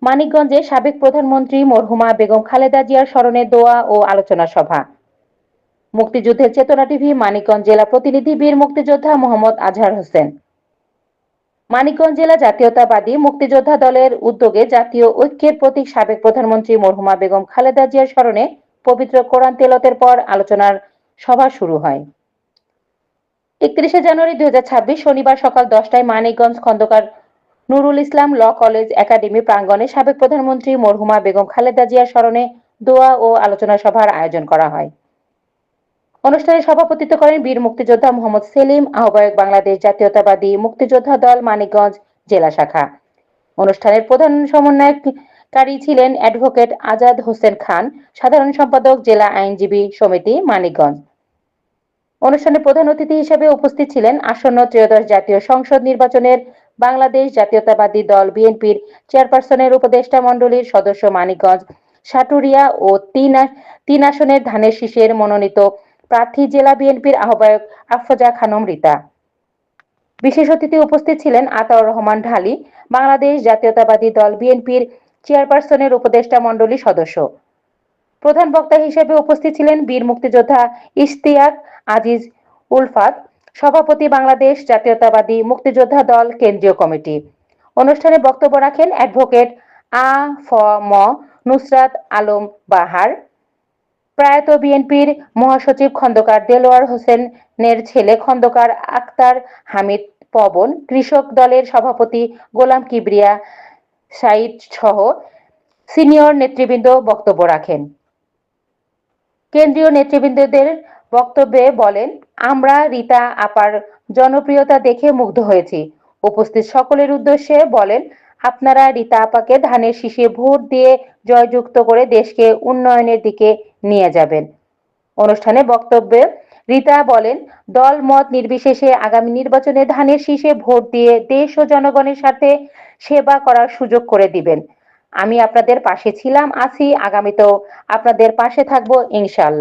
মানিকগঞ্জে সাবেক প্রধানমন্ত্রী মরহুমা বেগম খালেদা জিয়ার স্মরণে দোয়া ও আলোচনা সভা। মুক্তিযুদ্ধের চেতনা টিভি মানিকগঞ্জ জেলা প্রতিনিধি বীর মুক্তিযোদ্ধা মোহাম্মদ আজহার হোসেন। মানিকগঞ্জ জেলা জাতীয়তাবাদী মুক্তিযোদ্ধা দলের উদ্যোগে জাতীয় ঐক্যের প্রতীক সাবেক প্রধানমন্ত্রী মরহুমা বেগম খালেদা জিয়ার স্মরণে পবিত্র কোরআন তেলাওয়াতের পর আলোচনার সভা শুরু হয়। 31শে জানুয়ারি 2026 শনিবার সকাল 10টায় Manikganj Khandakar Nurul Islam law college academy প্রাঙ্গণে সাবেক প্রধানমন্ত্রী মরহুমা বেগম খালেদা জিয়ার স্মরণে দোয়া ও আলোচনা সভার আয়োজন করা হয়। অনুষ্ঠানে সভাপতিত্ব করেন বীর মুক্তিযোদ্ধা মোহাম্মদ সেলিম, আহ্বায়ক বাংলাদেশ জাতীয়তাবাদী মুক্তিযোদ্ধা দল মানিকগঞ্জ জেলা শাখা। অনুষ্ঠানের প্রধান সমন্বয়কারী ছিলেন অ্যাডভোকেট আজাদ হোসেন খান, সাধারণ সম্পাদক জেলা আইনজীবী সমিতি মানিকগঞ্জ। অনুষ্ঠানে প্রধান অতিথি হিসেবে উপস্থিত ছিলেন আসন্ন ত্রয়োদশ জাতীয় সংসদ নির্বাচনের বাংলাদেশ জাতীয়তাবাদী দল বিএনপির চেয়ারপারসনের উপদেষ্টা মণ্ডলীর সদস্য মানিকগঞ্জ, সাটুরিয়া ও তিন আসনের ধানের শীষের মনোনীত প্রার্থী জেলা বিএনপির আহ্বায়ক আফরোজা খানম রীতা। বিশেষ অতিথি উপস্থিত ছিলেন আতাউর রহমান ঢালী, বাংলাদেশ জাতীয়তাবাদী দল বিএনপির চেয়ারপারসনের উপদেষ্টা মণ্ডলীর সদস্য। প্রধান বক্তা হিসেবে উপস্থিত ছিলেন বীর মুক্তিযোদ্ধা ইশতিয়াক আজিজ উলফাত, সভাপতি বাংলাদেশ জাতীয়তাবাদী মুক্তিযোদ্ধা দল কেন্দ্রীয় কমিটি। অনুষ্ঠানে বক্তব্য রাখেন অ্যাডভোকেট আ ফ ম নুসরাত আলম বাহার, প্রয়াত বিএনপির মহাসচিব খন্দকার দেলোয়ার হোসেনের ছেলে খন্দকার আক্তার হামিদ পবন, কৃষক দলের সভাপতি গোলাম কিবরিয়া সাইদ সহ সিনিয়র নেতৃবৃন্দ বক্তব্য রাখেন। কেন্দ্রীয় নেতৃবৃন্দদের বক্তব্যে বলেন, আমরা রীতা আপার জনপ্রিয়তা দেখে মুগ্ধ হয়েছি। উপস্থিত সকলের উদ্দেশ্যে বলেন, আপনারা রীতা আপাকে ধানের শীষে ভোট দিয়ে জয়যুক্ত করে দেশকে উন্নয়নের দিকে নিয়ে যাবেন। অনুষ্ঠানে বক্তব্যে রীতা বলেন, দল মত নির্বিশেষে আগামী নির্বাচনে ধানের শীষে ভোট দিয়ে দেশ ও জনগণের সাথে সেবা করার সুযোগ করে দিবেন। আমি আপনাদের পাশে ছিলাম, আছি, আগামীতেও আপনাদের পাশে থাকবো ইনশাআল্লাহ।